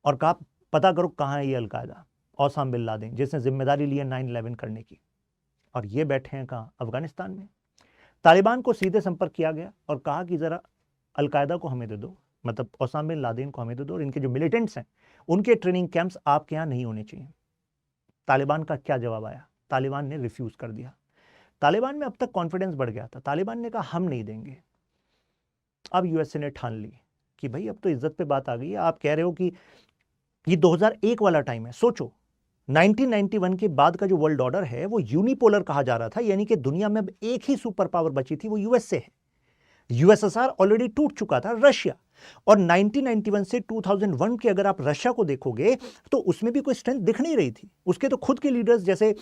और कहा पता करो कहां है ये अलकायदा, ओसामा बिन लादेन जिसने जिम्मेदारी ली है 9/11 करने की, और ये बैठे हैं कहां, अफगानिस्तान में। तालिबान को सीधे संपर्क किया गया और कहा कि जरा अलकायदा को हमें दे दो, मतलब ओसामा बिन लादेन को हमें दे दो, और इनके जो मिलिटेंट्स हैं उनके ट्रेनिंग कैंप्स आपके यहां नहीं होने चाहिए। तालिबान का क्या जवाब आया, तालिबान ने रिफ्यूज कर दिया। तालिबान में अब तक कॉन्फिडेंस बढ़ गया था, तालिबान ने कहा हम नहीं देंगे। अब यूएसए ने ठान ली कि भाई अब तो इज्जत पे बात आ गई है, आप कह रहे हो कि ये 2001 वाला टाइम है। सोचो 1991 के बाद का जो वर्ल्ड ऑर्डर है वो यूनिपोलर कहा जा रहा था, यानी कि दुनिया में अब एक ही सुपर पावर बची थी, वो यूएसए है। यूएसएसआर ऑलरेडी टूट चुका था, रशिया। और 1991 से 2001 के अगर आप रशिया को देखोगे तो उसमें भी कोई स्ट्रेंथ दिख नहीं रही थी। उसके तो खुद के लीडर्स जैसे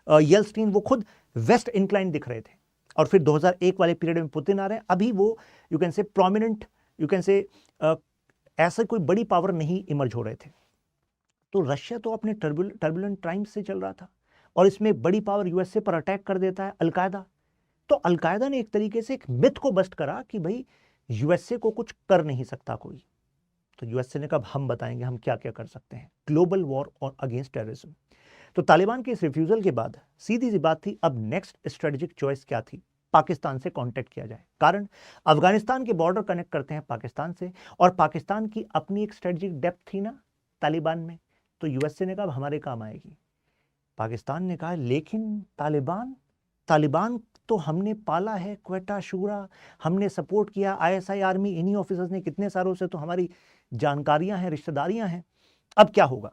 येल्सिन वो खुद वेस्ट इंक्लाइन दिख रहे थे। और फिर 2001 वाले पीरियड में पुतिन आ रहे हैं, अभी वो you can say prominent, you can say ऐसा कोई बड़ी पावर नहीं इमर्ज हो रहे थे। तो रशिया तो अपने टर्बुलेंट टाइम्स से चल रहा था, और इसमें बड़ी पावर यूएसए पर अटैक कर देता है अलकायदा। तो अलकायदा ने एक तरीके से एक मिथ को बस्ट करा कि भाई यूएसए को कुछ कर नहीं सकता कोई। तो यूएसए ने कहा हम बताएंगे हम क्या क्या कर सकते हैं, ग्लोबल वॉर और अगेंस्ट टेररिज्म। तो तालिबान के इस रिफ्यूजल के बाद सीधी सी बात थी, अब नेक्स्ट स्ट्रेटेजिक चॉइस क्या थी, पाकिस्तान से कांटेक्ट किया जाए। कारण अफगानिस्तान के बॉर्डर कनेक्ट करते हैं पाकिस्तान से, और पाकिस्तान की अपनी एक स्ट्रेटेजिक डेप्थ थी ना तालिबान में। तो यूएसए ने कहा हमारे काम आएगी। पाकिस्तान ने कहा लेकिन तालिबान तो हमने पाला है, क्वेटा शूरा हमने सपोर्ट किया, आईएसआई आर्मी इन्हीं ऑफिसर्स ने कितने सालों से, तो हमारी जानकारियां हैं, रिश्तेदारियां हैं। अब क्या होगा,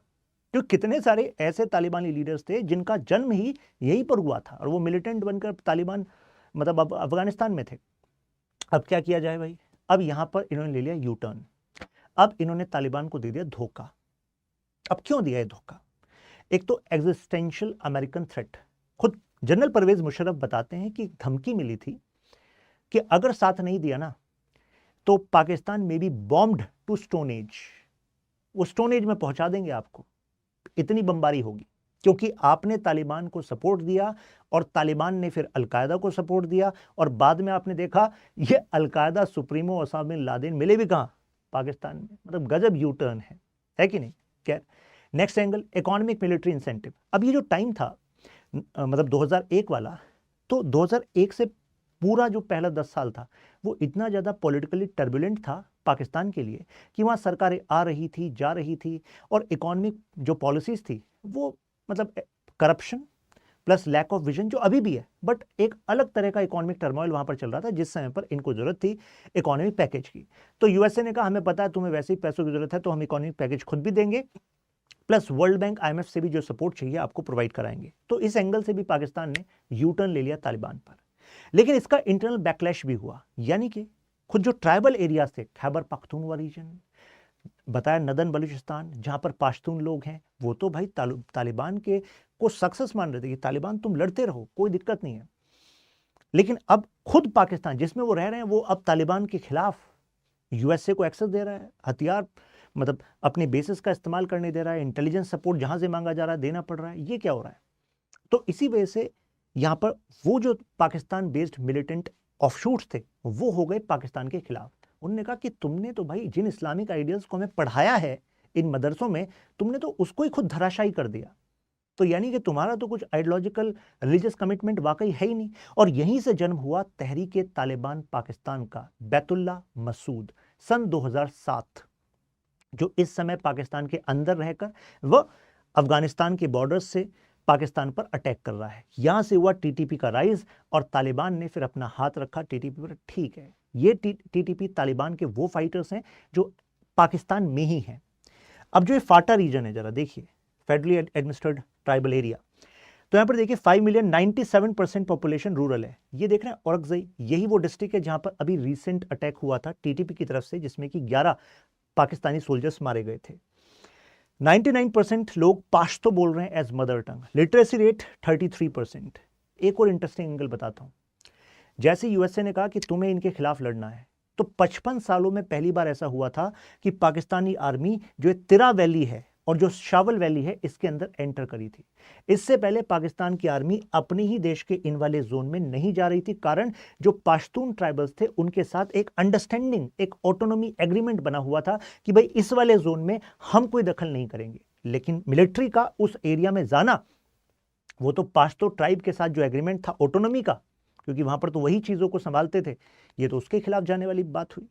तो कितने सारे ऐसे तालिबानी लीडर्स थे जिनका जन्म ही यहीं पर हुआ था, और वो मिलिटेंट बनकर तालिबान मतलब अब अफगानिस्तान में थे। अब क्या किया जाए भाई, अब यहां पर इन्होंने ले लिया यू टर्न। अब इन्होंने तालिबान को दे दिया धोखा। अब क्यों दिया है धोखा, एक तो एग्जिस्टेंशियल अमेरिकन थ्रेट। खुद जनरल परवेज मुशर्रफ बताते हैं कि धमकी मिली थी कि अगर साथ नहीं दिया ना तो पाकिस्तान में भी बॉम्ब्ड टू स्टोन एज, वो स्टोन एज में पहुंचा देंगे आपको, इतनी बमबारी होगी। क्योंकि आपने तालिबान को सपोर्ट दिया और तालिबान ने फिर अलकायदा को सपोर्ट दिया, और बाद में आपने देखा ये al Qaeda supremo Osama bin Laden मिले भी कहां, पाकिस्तान में। मतलब गजब यू टर्न है कि नहीं। क्या next angle, economic military incentive. अब ये जो टाइम था मतलब 2001 वाला, तो 2001 से पूरा जो पहला 10 साल था वो इतना ज़्यादा पॉलिटिकली टर्बुलेंट था पाकिस्तान के लिए कि वहाँ सरकारें आ रही थी, जा रही थी, और इकोनॉमिक जो पॉलिसीज़ थी वो मतलब corruption plus lack of vision जो अभी भी है, बट एक अलग तरह का इकोनॉमिक टर्मोइल वहाँ पर चल रहा था, जिस समय पर इनको ज़रूरत थी इकोनॉमिक पैकेज की। तो यूएसए ने कहा हमें पता है तुम्हें वैसे ही पैसों की ज़रूरत है, तो हम इकोनॉमिक पैकेज खुद भी देंगे, प्लस वर्ल्ड बैंक आईएमएफ से भी जो सपोर्ट चाहिए आपको प्रोवाइड कराएंगे। तो इस एंगल से भी पाकिस्तान ने यू टर्न ले लिया तालिबान पर। लेकिन इसका इंटरनल बैकलैश भी हुआ, यानी कि खुद जो ट्राइबल एरियाज थे, खैबर पख्तूनख्वा रीजन, बताया नदन बलूचिस्तान जहां पर पाश्तून लोग हैं, वो तो भाई तालिबान के को सक्सेस मान रहे थे कि तालिबान तुम लड़ते रहो, कोई दिक्कत नहीं है। लेकिन अब खुद पाकिस्तान जिसमें वो रह रहे हैं, वो अब तालिबान के खिलाफ यूएसए को एक्सेस दे रहा है, हथियार मतलब अपने बेसिस का इस्तेमाल करने दे रहा है, इंटेलिजेंस सपोर्ट जहां से मांगा जा रहा है देना पड़ रहा है। ये क्या हो रहा है, तो इसी वजह से यहां पर वो जो पाकिस्तान बेस्ड मिलिटेंट ऑफशूट्स थे वो हो गए पाकिस्तान के खिलाफ। उन्होंने कहा कि तुमने तो भाई जिन इस्लामिक आइडियल्स को हमें पढ़ाया है इन मदरसों में, तुमने तो उसको ही खुद धराशायी कर दिया। तो यानी कि तुम्हारा तो कुछ आइडियोलॉजिकल रिलीजियस कमिटमेंट वाकई है ही नहीं। और यहीं से जन्म हुआ तहरीके तालिबान पाकिस्तान का, बैतुल्ला मसूद सन 2007, जो इस समय पाकिस्तान के अंदर रहकर वह अफगानिस्तान के बॉर्डर्स से पाकिस्तान पर अटैक कर रहा है। यहां से हुआ टीटीपी का राइज, और तालिबान ने फिर अपना हाथ रखा टीटीपी पर। ठीक है, ये टीटीपी तालिबान के वो फाइटर्स हैं जो पाकिस्तान में ही हैं। अब जो ये फाटा रीजन है, जरा देखिए, फेडरली एडमिनिस्ट्रेड ट्राइबल एरिया, तो यहां पर देखिए 5 मिलियन 97% पॉपुलेशन रूरल है। ये देख रहे हैं औरकजई, यही वो डिस्ट्रिक्ट है जहां पर अभी रिसेंट अटैक हुआ था टीटीपी की तरफ से, जिसमें कि 11 पाकिस्तानी सोल्जर्स मारे गए थे। 99% लोग पाश्तो बोल रहे हैं as mother tongue. Literacy rate 33%। एक और इंटरेस्टिंग एंगल बताता हूं। जैसे यूएसए ने कहा कि तुम्हें इनके खिलाफ लड़ना है, तो 55 सालों में पहली बार ऐसा हुआ था कि पाकिस्तानी आर्मी जो तिरा वैली है और जो शावल वैली है इसके अंदर एंटर करी थी। इससे पहले पाकिस्तान की आर्मी अपने ही देश के इन वाले जोन में नहीं जा रही थी, कारण जो पाश्तून ट्राइबल्स थे उनके साथ एक अंडरस्टैंडिंग, एक ऑटोनॉमी एग्रीमेंट बना हुआ था कि भाई इस वाले जोन में हम कोई दखल नहीं करेंगे। लेकिन मिलिट्री का उस एरिया में जाना, वो तो पाश्तो ट्राइब के साथ जो एग्रीमेंट था ऑटोनॉमी का, क्योंकि वहां पर तो वही चीजों को संभालते थे, ये तो उसके खिलाफ जाने वाली बात हुई।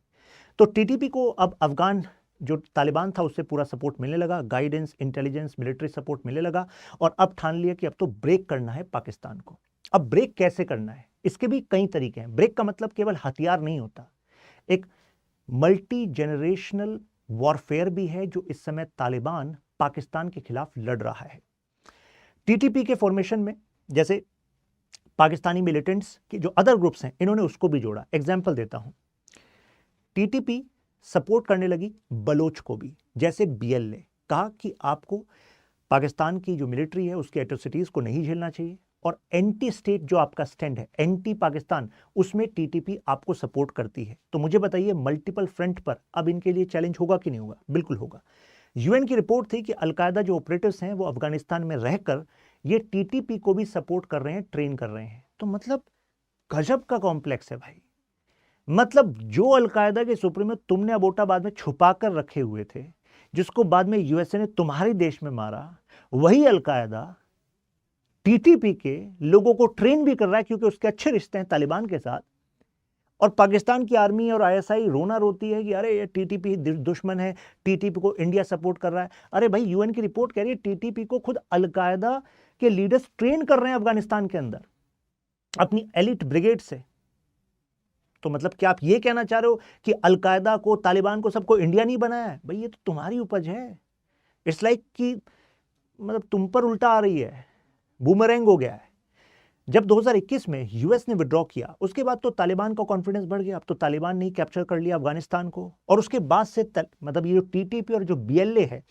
तो टीटीपी को अब अफगान जो तालिबान था उससे पूरा सपोर्ट मिलने लगा, गाइडेंस, इंटेलिजेंस, मिलिट्री सपोर्ट मिलने लगा, और अब ठान लिया कि अब तो ब्रेक करना है पाकिस्तान को। अब ब्रेक कैसे करना है, इसके भी कई तरीके हैं। ब्रेक का मतलब केवल हथियार नहीं होता, एक मल्टी जेनरेशनल वॉरफेयर भी है जो इस समय तालिबान पाकिस्तान के खिलाफ लड़ रहा है। टीटीपी के फॉर्मेशन में जैसे पाकिस्तानी मिलिटेंट्स के जो अदर ग्रुप्स हैं इन्होंने उसको भी जोड़ा। एग्जाम्पल देता हूं, टीटीपी सपोर्ट करने लगी बलोच को भी, जैसे बीएल ने कहा कि आपको पाकिस्तान की जो मिलिट्री है उसकी एट्रोसिटीज को नहीं झेलना चाहिए, और एंटी स्टेट जो आपका स्टैंड है, एंटी पाकिस्तान, उसमें टीटीपी आपको सपोर्ट करती है। तो मुझे बताइए मल्टीपल फ्रंट पर अब इनके लिए चैलेंज होगा कि नहीं होगा? बिल्कुल होगा। यूएन की रिपोर्ट थी कि अलकायदा जो ऑपरेटिव्स हैं वो अफगानिस्तान में रहकर ये टीटीपी को भी सपोर्ट कर रहे हैं, ट्रेन कर रहे हैं। तो मतलब गजब का कॉम्प्लेक्स है भाई। मतलब जो अलकायदा के सुप्रीमो तुमने अबोटाबाद में छुपा कर रखे हुए थे, जिसको बाद में यूएसए ने तुम्हारे देश में मारा, वही अलकायदा टीटीपी के लोगों को ट्रेन भी कर रहा है, क्योंकि उसके अच्छे रिश्ते हैं तालिबान के साथ। और पाकिस्तान की आर्मी और आईएसआई रोना रोती है कि अरे ये टीटीपी दुश्मन है, टीटीपी को इंडिया सपोर्ट कर रहा है। अरे भाई यूएन की रिपोर्ट कह रही है टीटीपी को खुद अलकायदा के लीडर्स ट्रेन कर रहे हैं अफगानिस्तान के अंदर अपनी एलिट ब्रिगेड से। तो मतलब क्या आप ये कहना चाह रहे हो कि अलकायदा को, तालिबान को, सबको इंडिया नहीं बनाया है? भाई ये तो तुम्हारी उपज है। इट्स लाइक कि मतलब तुम पर उल्टा आ रही है, बूमरैंग हो गया है। जब 2021 में यूएस ने विड्रॉ किया, उसके बाद तो तालिबान का कॉन्फिडेंस बढ़ गया। अब तो तालिबान ने कैप्चर कर लिया अफगानिस्तान को, और उसके बाद से मतलब ये जो टीटीपी और जो बीएलए है,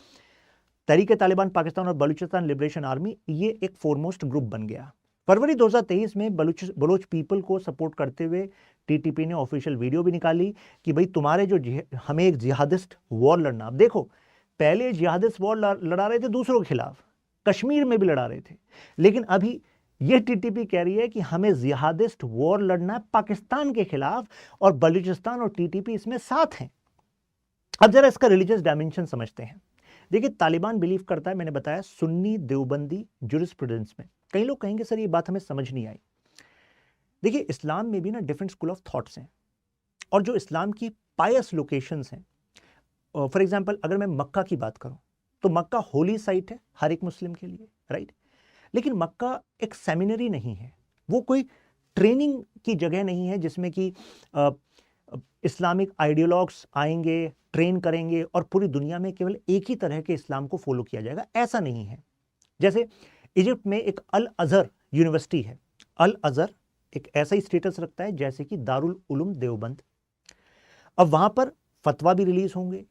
तहरीक तालिबान पाकिस्तान और बलूचिस्तान लिबरेशन आर्मी, ये एक फोरमोस्ट ग्रुप बन गया। फरवरी 2023 में बलोच पीपल को सपोर्ट करते हुए टीटीपी ने ऑफिशियल वीडियो भी निकाली कि भाई तुम्हारे जो हमें एक जिहादिस्ट वॉर लड़ना। अब देखो, पहले जिहादिस्ट वॉर लड़ा रहे थे दूसरों के खिलाफ, कश्मीर में भी लड़ा रहे थे, लेकिन अभी ये टीटीपी कह रही है कि हमें जिहादिस्ट वॉर लड़ना है पाकिस्तान के खिलाफ, और बलूचिस्तान और टीटीपी इसमें साथ हैं। अब जरा इसका रिलीजियस डायमेंशन समझते हैं। देखिए, तालिबान बिलीव करता है, मैंने बताया, सुन्नी देवबंदी जुरिस्प्रूडेंस में। कई लोग कहेंगे सर ये बात हमें समझ नहीं आई। देखिए, इस्लाम में भी ना डिफरेंट स्कूल ऑफ थॉट्स हैं, और जो इस्लाम की पायस लोकेशंस हैं, फॉर एग्जांपल अगर मैं मक्का की बात करूं, तो मक्का होली साइट है हर एक मुस्लिम के लिए, राइट? लेकिन मक्का एक सेमिनरी नहीं है, वो कोई ट्रेनिंग की जगह नहीं है जिसमें कि इस्लामिक आइडियोलॉग्स आएंगे, ट्रेन करेंगे और पूरी दुनिया में केवल एक ही तरह के इस्लाम को फॉलो किया जाएगा, ऐसा नहीं है। जैसे इजिप्ट में एक अल अजहर यूनिवर्सिटी है। अल अजहर एक ऐसा ही स्टेटस रखता है जैसे कि दारुल उलूम देवबंद। अब वहां पर फतवा भी रिलीज होंगे,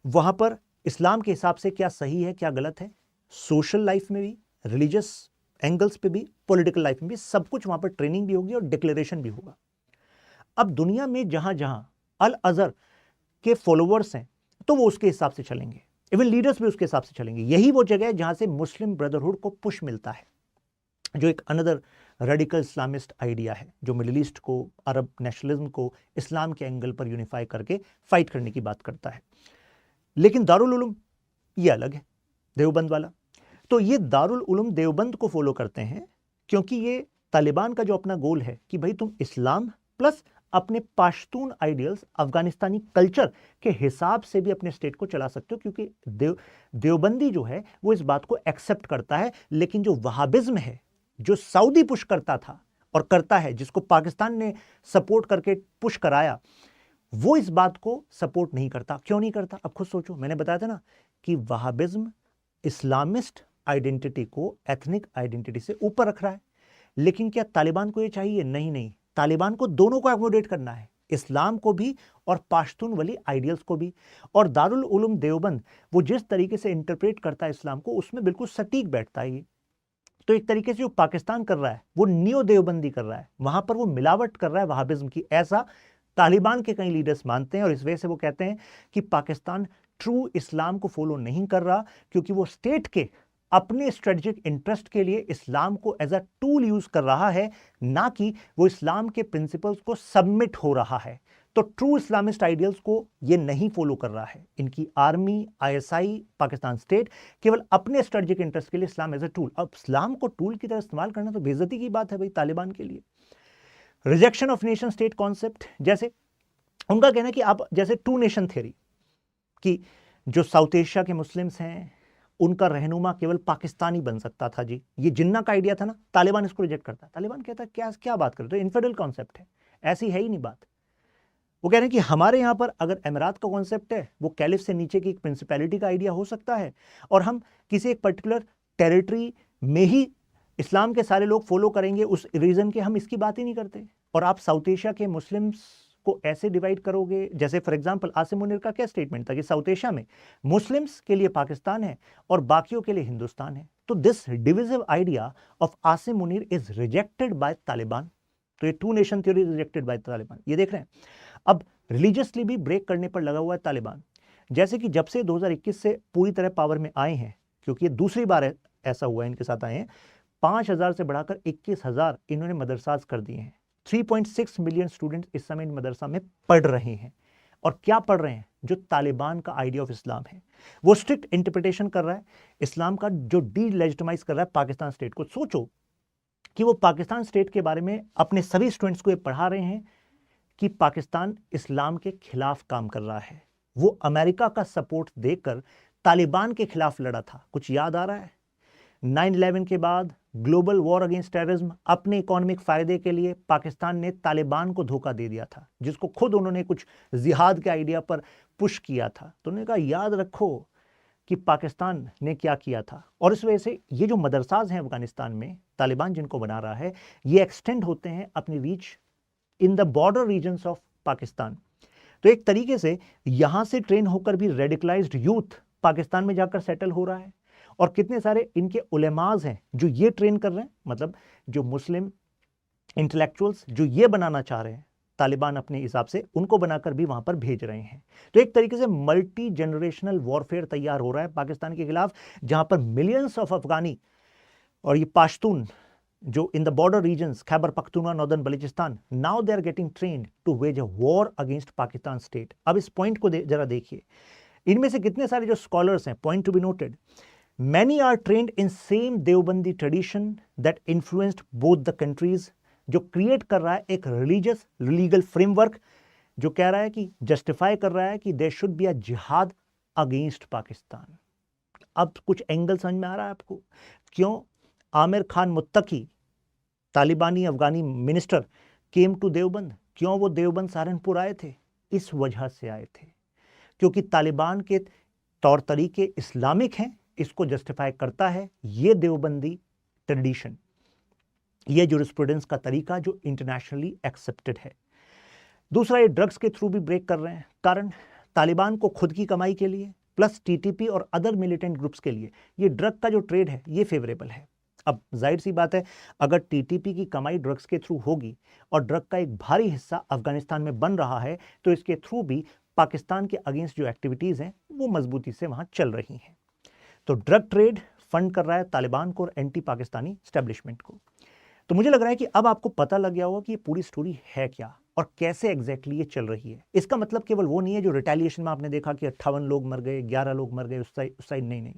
वहां पर इस्लाम के हिसाब से क्या सही है क्या गलत है, सोशल लाइफ में भी, रिलीजियस एंगल्स पे भी, पॉलिटिकल लाइफ में भी, सब कुछ वहां पर ट्रेनिंग भी होगी और डिक्लेरेशन भी होगा। अब दुनिया में जहां जहां अल अजहर के फॉलोअर्स हैं तो वो उसके हिसाब से चलेंगे, इवन लीडर्स भी उसके हिसाब से चलेंगे। यही वो जगह है जहां से मुस्लिम ब्रदरहुड को पुश मिलता है, जो एक अनदर रेडिकल इस्लामिस्ट आइडिया है, जो मिडिल ईस्ट को, अरब नेशनलिज्म को इस्लाम के एंगल पर यूनिफाई करके फाइट करने की बात करता है। लेकिन दारुल उलूम ये अलग है, देवबंद वाला। तो ये दारुल उलूम देवबंद को फॉलो करते हैं क्योंकि ये तालिबान का जो अपना गोल है कि भाई तुम इस्लाम प्लस अपने पाश्तून आइडियल्स, अफगानिस्तानी कल्चर के हिसाब से भी अपने स्टेट को चला सकते हो, क्योंकि देवबंदी जो है वो इस बात को एक्सेप्ट करता है। लेकिन जो वहाबिज्म है, जो सऊदी पुश करता था और करता है, जिसको पाकिस्तान ने सपोर्ट करके पुश कराया, वो इस बात को सपोर्ट नहीं करता। क्यों नहीं करता? अब खुद सोचो। मैंने बताया था ना कि वहाबिज्म इस्लामिस्ट आइडेंटिटी को एथनिक आइडेंटिटी से ऊपर रख रहा है। लेकिन क्या तालिबान को ये चाहिए? नहीं नहीं, तालिबान को दोनों को एकोमोडेट करना है, इस्लाम को भी और पाश्तून वाली आइडियल्स को भी। और दारुल उलूम देवबंद वो जिस तरीके से इंटरप्रेट करता है इस्लाम को, उसमें बिल्कुल सटीक बैठता है ये। तो एक तरीके से जो पाकिस्तान कर रहा है वो नियो देवबंदी कर रहा है, वहां पर वो मिलावट कर रहा है वहाबिज्म की, ऐसा तालिबान के कई लीडर्स मानते हैं। और इस वजह से वो कहते हैं कि पाकिस्तान ट्रू इस्लाम को फॉलो नहीं कर रहा, क्योंकि वो स्टेट के अपने स्ट्रेटेजिक इंटरेस्ट के लिए इस्लाम को एज अ टूल यूज कर रहा है, ना कि वो इस्लाम के प्रिंसिपल्स को सबमिट हो रहा है। तो ट्रू इस्लामिस्ट आइडियल्स को ये नहीं फॉलो कर रहा है। इनकी आर्मी, आईएसआई, पाकिस्तान स्टेट केवल अपने स्ट्रेटेजिक इंटरेस्ट के लिए इस्लाम एज अ टूल। अब इस्लाम को टूल की तरह इस्तेमाल करना तो बेइज्जती की बात है भाई तालिबान के लिए। Rejection of nation state concept, जैसे उनका कहना है कि आप जैसे टू नेशन थ्योरी, कि जो साउथ एशिया के मुस्लिम्स हैं उनका रहनुमा केवल पाकिस्तानी बन सकता था जी, ये जिन्ना का आइडिया था ना, तालिबान इसको रिजेक्ट करता है। तालिबान कहता है क्या क्या बात करते हो, इनफिडल कॉन्सेप्ट है, ऐसी है ही नहीं बात। वो कह रहे हैं कि हमारे यहां पर अगर अमीरात का कॉन्सेप्ट है वो कैलिफ से नीचे की एक प्रिंसिपैलिटी का आइडिया हो सकता है, और हम किसी एक पर्टिकुलर टेरिटरी में ही इस्लाम के सारे लोग फॉलो करेंगे उस रीजन के, हम इसकी बात ही नहीं करते। और आप साउथ एशिया के मुस्लिम्स को ऐसे डिवाइड करोगे, जैसे फॉर एग्जांपल आसिम मुनीर का क्या स्टेटमेंट था कि साउथ एशिया में मुस्लिम्स के लिए पाकिस्तान है और बाकियों के लिए हिंदुस्तान है। तो this divisive idea of Asim Munir is rejected by Taliban. तो ये two nation theory rejected by Taliban, ये देख रहे हैं। अब रिलीजियसली भी ब्रेक करने पर लगा हुआ है तालिबान, जैसे कि जब से 2021 से पूरी तरह पावर में आए हैं, क्योंकि ये दूसरी बार ऐसा हुआ है इनके साथ आए हैं, 5,000 से बढ़ाकर 21,000 इन्होंने मदरसाज कर दिए हैं। 3.6 मिलियन स्टूडेंट्स इस समय इन मदरसा में पढ़ रहे हैं। और क्या पढ़ रहे हैं? जो तालिबान का आइडिया ऑफ इस्लाम है, वो स्ट्रिक्ट इंटरप्रिटेशन कर रहा है इस्लाम का, जो डीलेजिटिमाइज कर रहा है पाकिस्तान स्टेट को। सोचो कि वो पाकिस्तान स्टेट के बारे में अपने सभी स्टूडेंट्स को ये पढ़ा रहे हैं कि पाकिस्तान इस्लाम के खिलाफ काम कर रहा है। वो अमेरिका का सपोर्ट देकर तालिबान के खिलाफ लड़ा था, कुछ याद आ रहा है? 9/11 के बाद ग्लोबल वॉर अगेंस्ट टेररिज्म, अपने इकोनॉमिक फायदे के लिए पाकिस्तान ने तालिबान को धोखा दे दिया था, जिसको खुद उन्होंने कुछ जिहाद के आइडिया पर पुश किया था। तो उन्होंने कहा याद रखो कि पाकिस्तान ने क्या किया था। और इस वजह से ये जो मदरसाज हैं अफगानिस्तान में, तालिबान जिनको बना रहा है, ये एक्सटेंड होते हैं अपनी reach in the border regions of Pakistan. तो एक तरीके से यहां से ट्रेन होकर भी रेडिकलाइज्ड यूथ पाकिस्तान में जाकर सेटल हो रहा है। और कितने सारे इनके उलेमाज हैं जो ये ट्रेन कर रहे हैं, मतलब जो मुस्लिम इंटेलेक्चुअल्स जो ये बनाना चाह रहे हैं तालिबान अपने हिसाब से, उनको बनाकर भी वहां पर भेज रहे हैं। तो एक तरीके से मल्टी जनरेशनल वॉरफेयर तैयार हो रहा है पाकिस्तान के खिलाफ, जहां पर मिलियंस ऑफ अफगानी और ये पाश्तून जो in the border regions, Khyber Pakhtunkhwa, northern Balochistan, now they are getting trained to wage a war against Pakistan state. अब इस पॉइंट को जरा देखिए, इनमें से कितने सारे जो स्कॉलर्स हैं, point to be noted, many are trained in same Deobandi tradition that influenced both the countries, जो क्रिएट कर रहा है एक रिलीजियस लीगल फ्रेमवर्क जो कह रहा है कि जस्टिफाई कर रहा है कि देयर शुड बी अ जिहाद अगेंस्ट पाकिस्तान। अब कुछ एंगल समझ में आ रहा है आपको क्यों आमिर खान मुत्तकी, तालिबानी अफगानी मिनिस्टर, केम टू देवबंद? क्यों वो देवबंद सहारनपुर आए थे? इस वजह से आए थे क्योंकि तालिबान के तौर तरीके इस्लामिक हैं, इसको जस्टिफाई करता है ये देवबंदी ट्रेडिशन, ये जुरिस्प्रूडेंस का तरीका जो इंटरनेशनली एक्सेप्टेड है। दूसरा, ये ड्रग्स के थ्रू भी ब्रेक कर रहे हैं, कारण तालिबान को खुद की कमाई के लिए प्लस टीटीपी और अदर मिलिटेंट ग्रुप्स के लिए ये ड्रग का जो ट्रेड है ये फेवरेबल है। अब जाहिर सी बात है, अगर टीटीपी की कमाई ड्रग्स के थ्रू होगी और ड्रग का एक भारी हिस्सा अफगानिस्तान में बन रहा है, तो इसके थ्रू भी पाकिस्तान के अगेंस्ट जो एक्टिविटीज हैं वो मजबूती से वहां चल रही हैं। तो ड्रग ट्रेड फंड कर रहा है तालिबान को और एंटी पाकिस्तानी स्टैब्लिशमेंट को। तो मुझे लग रहा है कि अब आपको पता लग गया होगा कि ये पूरी स्टोरी है क्या और कैसे एग्जैक्टली ये चल रही है। इसका मतलब केवल वो नहीं है जो रिटेलिएशन में आपने देखा कि 58 लोग मर गए, 11 लोग मर गए उस साइड, नहीं,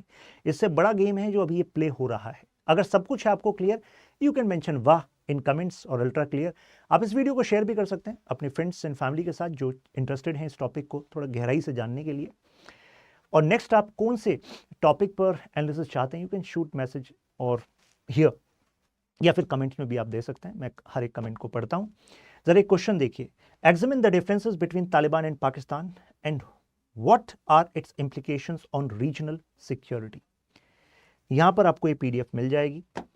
इससे बड़ा गेम है जो अभी ये प्ले हो रहा है। अगर सब कुछ है आपको क्लियर, यू कैन मेंशन वाह इन कमेंट्स और अल्ट्रा क्लियर। आप इस वीडियो को शेयर भी कर सकते हैं अपने फ्रेंड्स एंड फैमिली के साथ जो इंटरेस्टेड हैं इस टॉपिक को थोड़ा गहराई से जानने के लिए। और नेक्स्ट आप कौन से टॉपिक पर एनालिसिस चाहते हैं, यू कैन शूट मैसेज और हियर, या फिर कमेंट्स में भी आप दे सकते हैं, मैं हर एक कमेंट को पढ़ता हूं। जरा एक क्वेश्चन देखिए, examine the differences between Taliban and Pakistan and what are its implications on regional security. यहां पर आपको ये पीडीएफ मिल जाएगी।